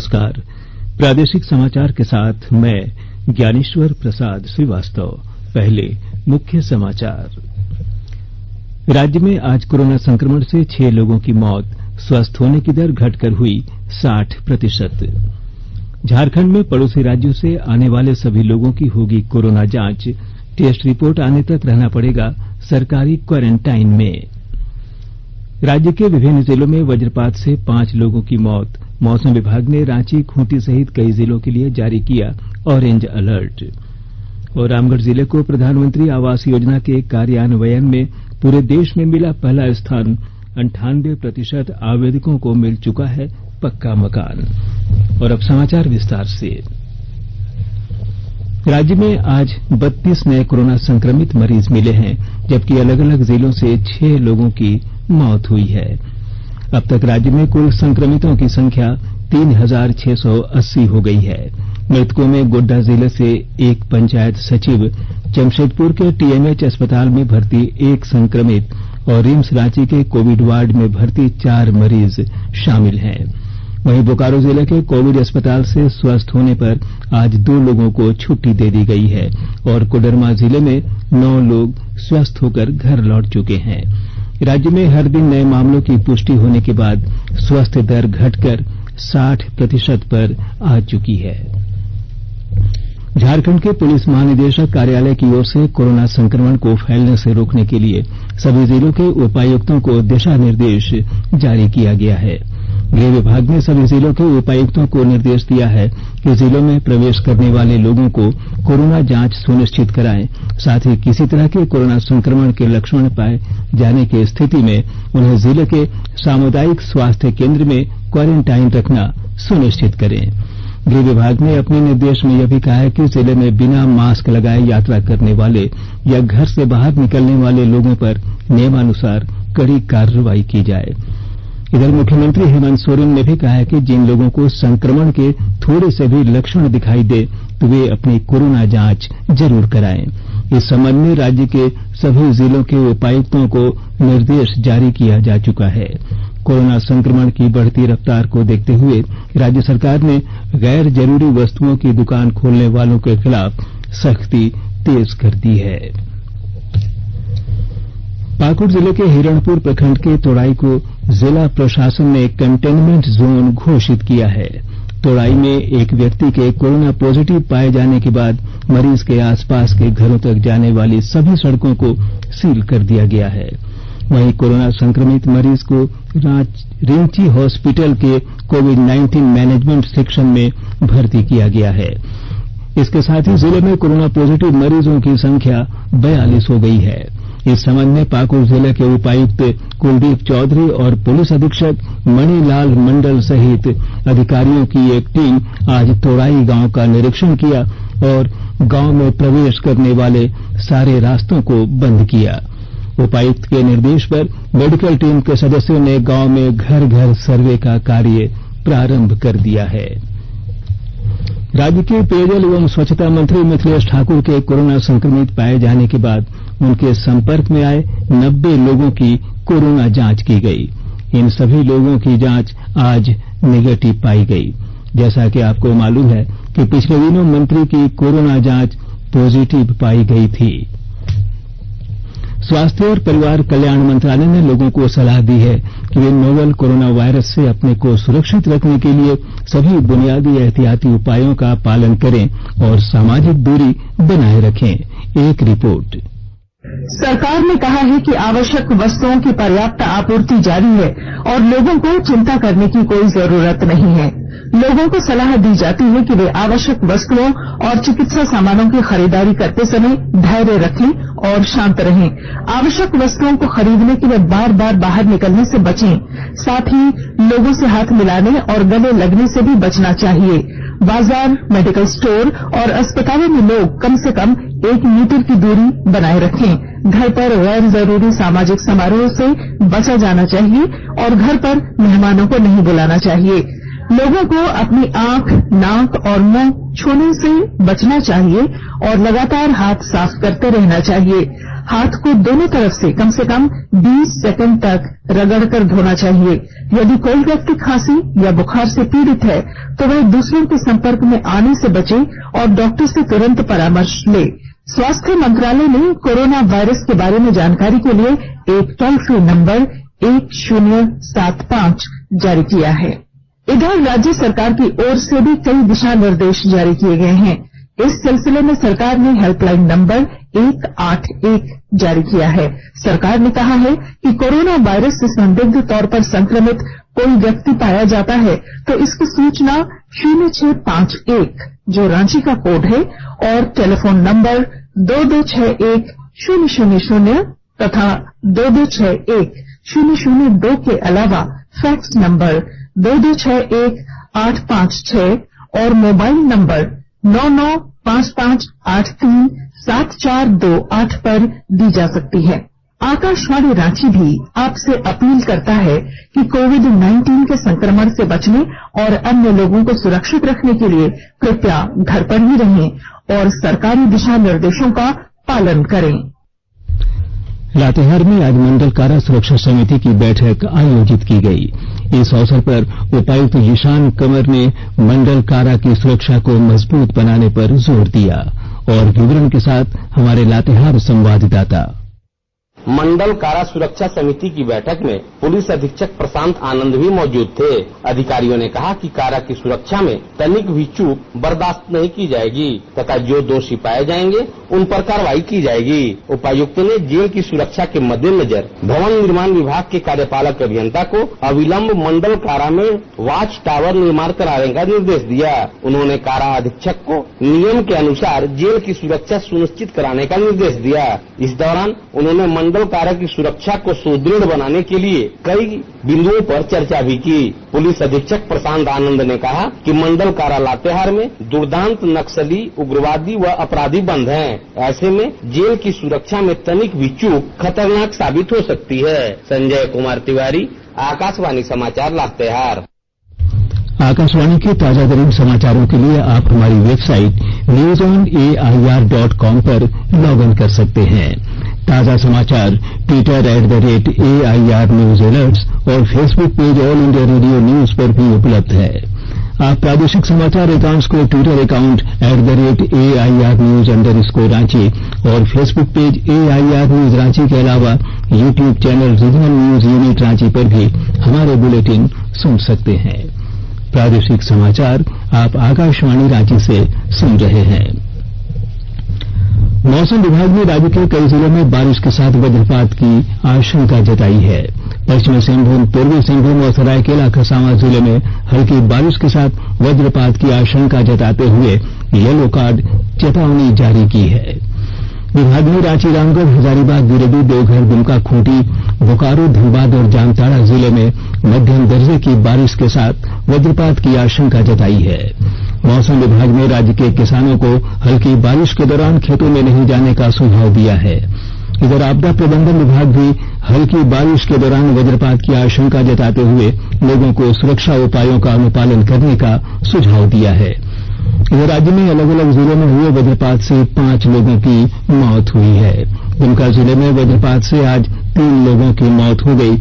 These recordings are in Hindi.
नमस्कार। प्रादेशिक समाचार के साथ मैं ज्ञानेश्वर प्रसाद श्रीवास्तव। पहले मुख्य समाचार। राज्य में आज कोरोना संक्रमण से 6 लोगों की मौत, स्वस्थ होने की दर घटकर हुई 60%। झारखंड में पड़ोसी राज्यों से आने वाले सभी लोगों की होगी कोरोना जांच, टेस्ट रिपोर्ट आने तक रहना पड़ेगा सरकारी क्वारंटाइन में। राज्य के विभिन्न जिलों में वज्रपात से 5 लोगों की मौत। मौसम विभाग ने रांची, खूंटी सहित कई जिलों के लिए जारी किया ऑरेंज अलर्ट। और रामगढ़ जिले को प्रधानमंत्री आवास योजना के कार्यान्वयन में पूरे देश में मिला पहला स्थान। 98% आवेदकों को मिल चुका है पक्का मकान। और अब समाचार विस्तार से। राज्य में आज 32 नए कोरोना संक्रमित मरीज मिले हैं, जबकि अलग अलग जिलों से 6 लोगों की मौत हुई है। अब तक राज्य में कुल संक्रमितों की संख्या 3680 हो गई है। मृतकों में गोड्डा जिले से एक पंचायत सचिव, जमशेदपुर के टीएमएच अस्पताल में भर्ती एक संक्रमित और रिम्स रांची के कोविड वार्ड में भर्ती 4 मरीज शामिल हैं। वहीं बोकारो जिले के कोविड अस्पताल से स्वस्थ होने पर आज 2 लोगों को छुट्टी दे दी गई है और कोडरमा जिले में 9 लोग स्वस्थ होकर घर लौट चुके हैं। राज्य में हर दिन नए मामलों की पुष्टि होने के बाद स्वस्थ दर घटकर 60% पर आ चुकी है। झारखंड के पुलिस महानिदेशक कार्यालय की ओर से कोरोना संक्रमण को फैलने से रोकने के लिए सभी जिलों के उपायुक्तों को दिशा निर्देश जारी किया गया है। गृह विभाग ने सभी जिलों के उपायुक्तों को निर्देश दिया है कि जिलों में प्रवेश करने वाले लोगों को कोरोना जांच सुनिश्चित कराएं। साथ ही किसी तरह के कोरोना संक्रमण के लक्षण पाए जाने की स्थिति में उन्हें जिले के सामुदायिक स्वास्थ्य केंद्र में क्वारंटाइन रखना सुनिश्चित करें। गृह विभाग ने अपने निर्देश में यह भी कहा है कि जिले में बिना मास्क लगाए यात्रा करने वाले या घर से बाहर निकलने वाले लोगों पर नियमानुसार कड़ी कार्रवाई की जाए। इधर मुख्यमंत्री हेमंत सोरेन ने भी कहा है कि जिन लोगों को संक्रमण के थोड़े से भी लक्षण दिखाई दे तो वे अपनी कोरोना जांच जरूर कराएं। इस संबंध में राज्य के सभी जिलों के उपायुक्तों को निर्देश जारी किया जा चुका है। कोरोना संक्रमण की बढ़ती रफ्तार को देखते हुए राज्य सरकार ने गैर जरूरी वस्तुओं की दुकान खोलने वालों के खिलाफ सख्ती तेज कर दी है। पाकुड़ जिले के हिरणपुर प्रखंड के तोड़ाई को जिला प्रशासन ने कंटेनमेंट जोन घोषित किया है। तोड़ाई में एक व्यक्ति के कोरोना पॉजिटिव पाए जाने के बाद मरीज के आसपास के घरों तक जाने वाली सभी सड़कों को सील कर दिया गया है। वहीं कोरोना संक्रमित मरीज को रिंची हॉस्पिटल के कोविड-19 मैनेजमेंट सेक्शन में भर्ती किया गया है। इसके साथ ही जिले में कोरोना पॉजिटिव मरीजों की संख्या 42 हो गई है। इस संबंध में पाकुड़ जिले के उपायुक्त कुलदीप चौधरी और पुलिस अधीक्षक मणिलाल मंडल सहित अधिकारियों की एक टीम आज तोड़ाई गांव का निरीक्षण किया और गांव में प्रवेश करने वाले सारे रास्तों को बंद किया। उपायुक्त के निर्देश पर मेडिकल टीम के सदस्यों ने गांव में घर घर सर्वे का कार्य प्रारंभ कर दिया है। राज्य के पेयजल एवं स्वच्छता मंत्री मिथिलेश ठाकुर के कोरोना संक्रमित पाए जाने के बाद उनके संपर्क में आए 90 लोगों की कोरोना जांच की गई। इन सभी लोगों की जांच आज नेगेटिव पाई गई। जैसा कि आपको मालूम है कि पिछले दिनों मंत्री की कोरोना जांच पॉजिटिव पाई गई थी। स्वास्थ्य और परिवार कल्याण मंत्रालय ने लोगों को सलाह दी है कि वे नोवल कोरोना वायरस से अपने को सुरक्षित रखने के लिए सभी बुनियादी एहतियाती उपायों का पालन करें और सामाजिक दूरी बनाए रखें। एक रिपोर्ट। सरकार ने कहा है कि आवश्यक वस्तुओं की पर्याप्त आपूर्ति जारी है और लोगों को चिंता करने की कोई जरूरत नहीं है। लोगों को सलाह दी जाती है कि वे आवश्यक वस्तुओं और चिकित्सा सामानों की खरीदारी करते समय धैर्य रखें और शांत रहें। आवश्यक वस्तुओं को खरीदने के लिए बार बार बाहर निकलने से बचें। साथ ही लोगों से हाथ मिलाने और गले लगने से भी बचना चाहिए। बाजार, मेडिकल स्टोर और अस्पतालों में लोग कम से कम 1 मीटर की दूरी बनाए रखें। घर पर गैर जरूरी सामाजिक समारोह से बचा जाना चाहिए और घर पर मेहमानों को नहीं बुलाना चाहिए। लोगों को अपनी आंख, नाक और मुंह छूने से बचना चाहिए और लगातार हाथ साफ करते रहना चाहिए। हाथ को दोनों तरफ से कम 20 सेकंड तक रगड़कर धोना चाहिए। यदि कोई व्यक्ति खांसी या बुखार से पीड़ित है तो वह दूसरों के संपर्क में आने से बचे और डॉक्टर से तुरंत परामर्श ले। स्वास्थ्य मंत्रालय ने कोरोना वायरस के बारे में जानकारी के लिए एक टोल फ्री नंबर 1075 जारी किया है। इधर राज्य सरकार की ओर से भी कई दिशा निर्देश जारी किए गए हैं। इस सिलसिले में सरकार ने हेल्पलाइन नंबर 181 जारी किया है। सरकार ने कहा है कि कोरोना वायरस से संदिग्ध तौर पर संक्रमित कोई व्यक्ति पाया जाता है तो इसकी सूचना 0651 जो रांची का कोड है और टेलीफोन नंबर 2261-000 तथा 2261-002 के अलावा फैक्स नंबर 2261-856 और मोबाइल नंबर 9955837428 पर दी जा सकती है। आकाशवाणी रांची भी आपसे अपील करता है कि कोविड-19 के संक्रमण से बचने और अन्य लोगों को सुरक्षित रखने के लिए कृपया घर पर ही रहें और सरकारी दिशा निर्देशों का पालन करें। लातेहार में आज मंडल कारा सुरक्षा समिति की बैठक आयोजित की गई। इस अवसर पर उपायुक्त ईशान कमर ने मंडल कारा की सुरक्षा को मजबूत बनाने पर जोर दिया। और विवरण के साथ हमारे लातेहार संवाददाता। मंडल कारा सुरक्षा समिति की बैठक में पुलिस अधीक्षक प्रशांत आनंद भी मौजूद थे। अधिकारियों ने कहा कि कारा की सुरक्षा में तनिक भी चूक बर्दाश्त नहीं की जाएगी तथा जो दोषी पाए जाएंगे उन पर कार्रवाई की जाएगी। उपायुक्त ने जेल की सुरक्षा के मद्देनजर भवन निर्माण विभाग के कार्यपालक अभियंता को अविलंब मंडल कारा में वॉच टावर निर्माण कराने का निर्देश दिया। उन्होंने कारा अधीक्षक को नियम के अनुसार जेल की सुरक्षा सुनिश्चित कराने का निर्देश दिया। इस दौरान उन्होंने मंडल कारा की सुरक्षा को सुदृढ़ बनाने के लिए कई बिंदुओं पर चर्चा भी की। पुलिस अधीक्षक प्रशांत आनंद ने कहा कि मंडल कारा लातेहार में दुर्दांत नक्सली, उग्रवादी व अपराधी बंद हैं। ऐसे में जेल की सुरक्षा में तनिक भी चूक खतरनाक साबित हो सकती है। संजय कुमार तिवारी, आकाशवाणी समाचार, लातेहार। आकाशवाणी के ताजा तरीन समाचारों के लिए आप हमारी वेबसाइट newsonair.com पर लॉग इन कर सकते हैं। ताजा समाचार ट्विटर @AIR न्यूज अलर्ट्स और Facebook page All India Radio News पर भी उपलब्ध है। आप प्रादेशिक समाचार एकांश को Twitter account @AIR news _ Ranchi और Facebook page AIR news Ranchi के अलावा YouTube channel regional news unit Ranchi पर भी हमारे बुलेटिन सुन सकते हैं। प्रादेशिक समाचार आप आकाशवाणी रांची से सुन रहे हैं। मौसम विभाग ने राज्य के कई जिलों में बारिश के साथ वज्रपात की आशंका जताई है। पश्चिमी सिंहभूम, पूर्वी सिंहभूम और सरायकेला खरसावां जिले में हल्की बारिश के साथ वज्रपात की आशंका जताते हुए येलो कार्ड चेतावनी जारी की है। विभाग ने रांची, रामगढ़, हजारीबाग, गिरिडीह, देवघर, दुमका, खूंटी, बोकारो, धनबाद और जामताड़ा जिले में मध्यम दर्जे की बारिश के साथ वज्रपात की आशंका जताई है। मौसम विभाग ने राज्य के किसानों को हल्की बारिश के दौरान खेतों में नहीं जाने का सुझाव दिया है। इधर आपदा प्रबंधन विभाग भी हल्की बारिश के दौरान वज्रपात की आशंका जताते हुए लोगों को सुरक्षा उपायों का अनुपालन करने का सुझाव दिया है। इधर राज्य में अलग अलग जिलों में हुए वज्रपात से 5 लोगों की मौत हुई है। दुमका जिले में वज्रपात से आज 3 लोगों की मौत हो गई।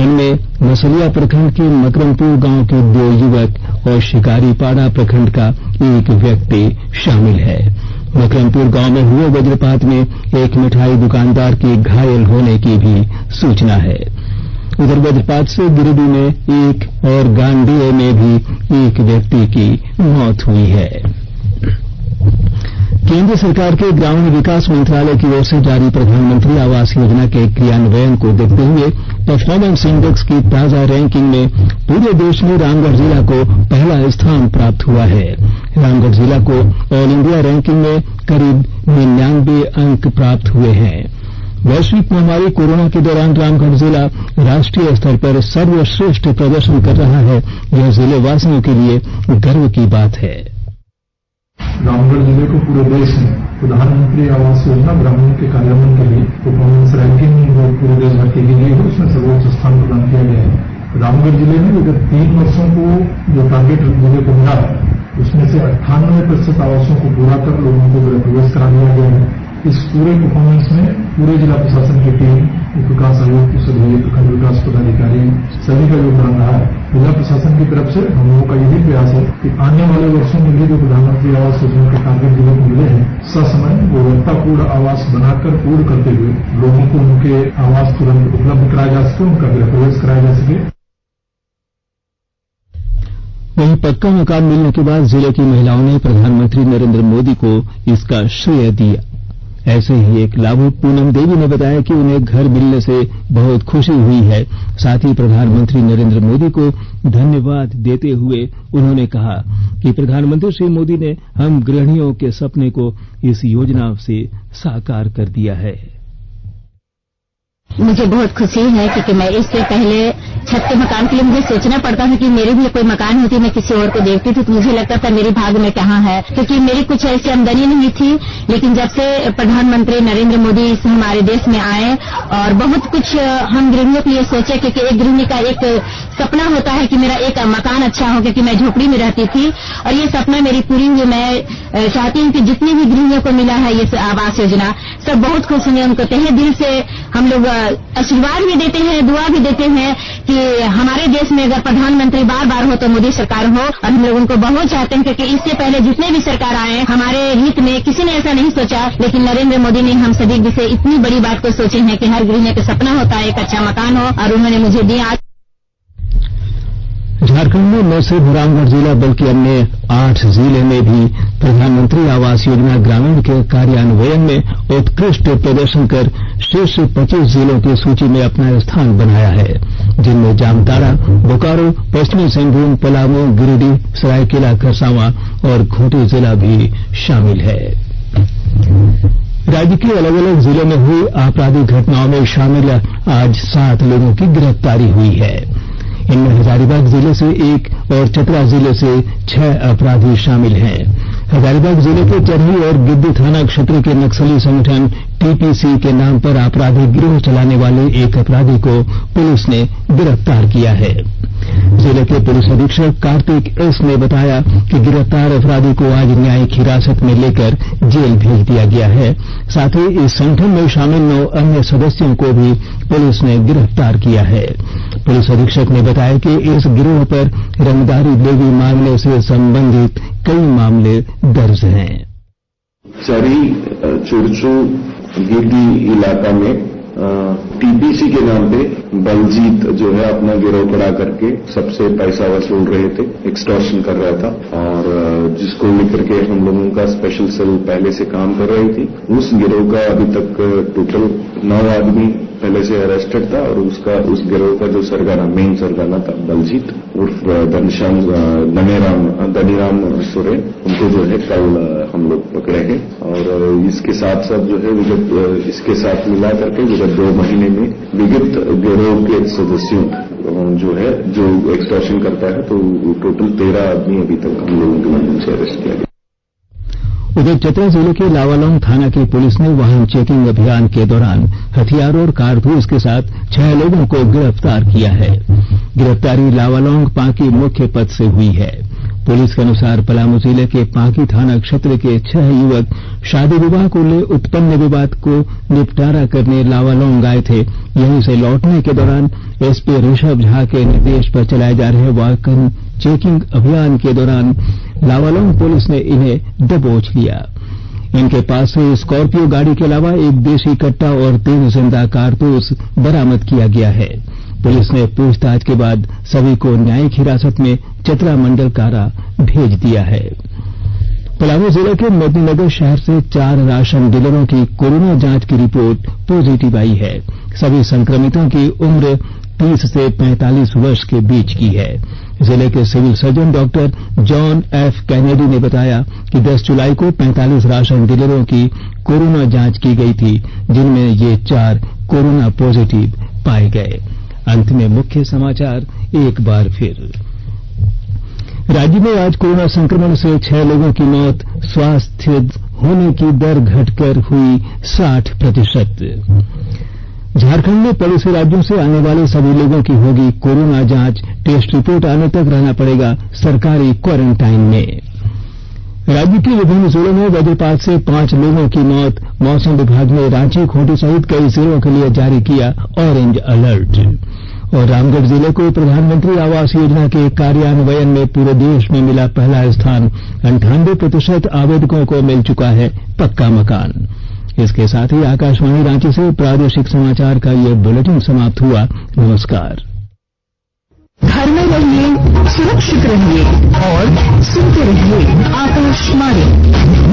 इनमें मसलिया प्रखंड के मकरमपुर गांव के 2 युवक और शिकारीपाड़ा प्रखंड का 1 व्यक्ति शामिल है। मकरमपुर गांव में हुए वज्रपात में एक मिठाई दुकानदार के घायल होने की भी सूचना है। उधर वज्रपात से गिरिडीह में 1 और गांडेय में भी 1 व्यक्ति की मौत हुई है। केंद्र सरकार के ग्रामीण विकास मंत्रालय की ओर से जारी प्रधानमंत्री आवास योजना के क्रियान्वयन को देखते हुए परफॉर्मेंस इंडेक्स की ताजा रैंकिंग में पूरे देश में रामगढ़ जिला को पहला स्थान प्राप्त हुआ है। रामगढ़ जिला को ऑल इंडिया रैंकिंग में करीब 99 अंक प्राप्त हुए हैं। वैश्विक महामारी कोरोना के दौरान रामगढ़ जिला राष्ट्रीय स्तर पर सर्वश्रेष्ठ प्रदर्शन कर रहा है। यह जिले वासियों के लिए गर्व की बात है। रामगढ़ जिले को पूरे देश में प्रधानमंत्री आवास योजना ग्रामीण के कार्यान्वयन के लिए परफॉर्मेंस रैंकिंग पूरे देश भर की गई है, उसमें सर्वोच्च स्थान प्रदान किया गया है। रामगढ़ जिले में विगत 3 वर्षों को जो टारगेट जिले को मिला उसमें से 98% आवासों को पूरा कर लोगों को गृह प्रवेश करा दिया गया है। इस पूरे परफॉर्मेंस में पूरे जिला प्रशासन की टीम, उप विकास आयुक्त, सभी प्रखंड विकास पदाधिकारी, सभी का योगदान रहा है। जिला प्रशासन की तरफ से हम लोगों का यही प्रयास है कि आने वाले वर्षों में भी जो प्रधानमंत्री आवास योजना के टारगेट जिलों को मिले हैं, ससमय गुणवत्तापूर्ण आवास बनाकर पूर्ण करते हुए लोगों को उनके आवास तुरंत उपलब्ध कराया जा सके, उनका गृह प्रवेश कराया जा सके। वहीं पक्का मकान मिलने के बाद जिले की महिलाओं ने प्रधानमंत्री नरेंद्र मोदी को इसका श्रेय दिया। ऐसे ही एक लाभुक पूनम देवी ने बताया कि उन्हें घर मिलने से बहुत खुशी हुई है। साथ ही प्रधानमंत्री नरेंद्र मोदी को धन्यवाद देते हुए उन्होंने कहा कि प्रधानमंत्री श्री मोदी ने हम गृहिणियों के सपने को इस योजना से साकार कर दिया है। मुझे बहुत खुशी है क्योंकि मैं इससे पहले छत के मकान के लिए मुझे सोचना पड़ता था कि मेरी भी कोई मकान होती, मैं किसी और को देखती थी तो मुझे लगता था मेरे भाग्य में कहाँ है, क्योंकि मेरी कुछ ऐसी आमदनी नहीं थी। लेकिन जब से प्रधानमंत्री नरेंद्र मोदी हमारे देश में आए और बहुत कुछ हम गृहिणियों के लिए सोचे, क्योंकि एक गृहिणी का एक सपना होता है कि मेरा एक मकान अच्छा हो, क्योंकि मैं झोपड़ी में रहती थी और ये सपना मेरी पूरी हुई। मैं चाहती हूँ कि जितनी भी गृहिणियों को मिला है ये आवास योजना, सब बहुत खुश होंगे। उनको तहे दिल से हम लोग आशीर्वाद भी देते हैं, दुआ भी देते हैं कि हमारे देश में अगर प्रधानमंत्री बार बार हो तो मोदी सरकार हो। और हम लोग उनको बहुत चाहते हैं क्योंकि इससे पहले जितने भी सरकार आए हमारे हित में किसी ने ऐसा नहीं सोचा, लेकिन नरेंद्र मोदी ने हम सभी से इतनी बड़ी बात को सोचे हैं कि हर गृहिणी का सपना होता है एक अच्छा मकान हो, और उन्होंने मुझे दिया। झारखंड में न सिर्फ रामगढ़ जिला बल्कि अन्य 8 जिले में भी प्रधानमंत्री आवास योजना ग्रामीण के कार्यान्वयन में उत्कृष्ट प्रदर्शन कर शीर्ष 25 जिलों की सूची में अपना स्थान बनाया है, जिनमें जामताड़ा, बोकारो, पश्चिमी सिंहभूम, पलामू, गिरिडीह, सरायकेला खरसावां और खूंटी जिला भी शामिल है। राज्य के अलग अलग जिलों में हुई आपराधिक घटनाओं में शामिल आज 7 लोगों की गिरफ्तारी हुई है। इनमें हजारीबाग जिले से 1 और चतरा जिले से 6 अपराधी शामिल हैं। हजारीबाग जिले के चरही और गिद्दी थाना क्षेत्र के नक्सली संगठन टीपीसी के नाम पर आपराधिक गिरोह चलाने वाले एक अपराधी को पुलिस ने गिरफ्तार किया है। जिले के पुलिस अधीक्षक कार्तिक एस ने बताया कि गिरफ्तार अपराधी को आज न्यायिक हिरासत में लेकर जेल भेज दिया गया है। साथ ही इस संगठन में शामिल 9 अन्य सदस्यों को भी पुलिस ने गिरफ्तार किया है। पुलिस अधीक्षक ने बताया कि इस गिरोह पर रंगदारी लेवी मामले से संबंधित कई मामले दर्ज हैं। चरी, चुरचू, गिद्दी इलाका में टीपीसी के नाम पे बलजीत जो है अपना गिरोह खड़ा करके सबसे पैसा वसूल रहे थे, एक्सटॉर्शन कर रहा था, और जिसको लेकर के हम लोगों का स्पेशल सेल पहले से काम कर रही थी। उस गिरोह का अभी तक टोटल 9 आदमी पहले से अरेस्टेड था, और उस गिरोह का जो सरगना, मेन सरगना था बलजीत उर्फ दनीराम सोरेन, उनको जो है कल हम लोग पकड़े हैं। और इसके साथ साथ जो है इसके साथ मिला करके विगत 2 महीने में विगत गिरोह के सदस्यों जो है जो एक्सटॉर्शन करता है, तो टोटल 13 आदमी अभी तक हम लोगों के माध्यम से अरेस्ट किया गया। उधर चतरा जिले के लावालौंग थाना की पुलिस ने वाहन चेकिंग अभियान के दौरान हथियार और कारतूस के साथ 6 लोगों को गिरफ्तार किया है। गिरफ्तारी लावालौंग पांकी मुख्य पथ से हुई है। पुलिस के अनुसार पलामू जिले के पांकी थाना क्षेत्र के 6 युवक शादी विवाह को ले उत्पन्न विवाद को निपटारा करने लावालौंग आए थे। यहीं से लौटने के दौरान एसपी ऋषभ झा के निर्देश पर चलाए जा रहे वाहन चेकिंग अभियान के दौरान लावालौंग पुलिस ने इन्हें दबोच लिया। इनके पास से स्कॉर्पियो गाड़ी के अलावा एक देशी कट्टा और 3 जिंदा कारतूस बरामद किया गया है। पुलिस ने पूछताछ के बाद सभी को न्यायिक हिरासत में चतरा मंडल कारा भेज दिया है। पलामू जिले के मेदिनीनगर शहर से 4 राशन डीलरों की कोरोना जांच की रिपोर्ट पॉजिटिव आई है। सभी संक्रमितों की उम्र 30 से 45 वर्ष के बीच की है। जिले के civil surgeon doctor John F Kennedy ने बताया कि 10 जुलाई को 45 राशन डीलरों की कोरोना जांच की गई थी, जिनमें ये 4 कोरोना पॉजिटिव पाए गए। अंत में मुख्य समाचार एक बार फिर। राज्य में आज कोरोना संक्रमण से 6 लोगों की मौत, स्वास्थ्य होने की दर घटकर हुई 60%। झारखंड में पड़ोसी राज्यों से आने वाले सभी लोगों की होगी कोरोना जांच, टेस्ट रिपोर्ट आने तक रहना पड़ेगा सरकारी क्वारंटाइन में। राज्य के विभिन्न जिलों में वज्रपात से 5 लोगों की मौत। मौसम विभाग ने रांची, खूंटी सहित कई जिलों के लिए जारी किया ऑरेंज अलर्ट। और रामगढ़ जिले को प्रधानमंत्री आवास योजना के कार्यान्वयन में पूरे देश में मिला पहला स्थान। 98% आवेदकों को मिल चुका है पक्का मकान। इसके साथ ही आकाशवाणी रांची से प्रादेशिक समाचार का ये बुलेटिन समाप्त हुआ। नमस्कार। घर में रहिए, सुरक्षित रहिए और सुनते रहिए आकाशवाणी।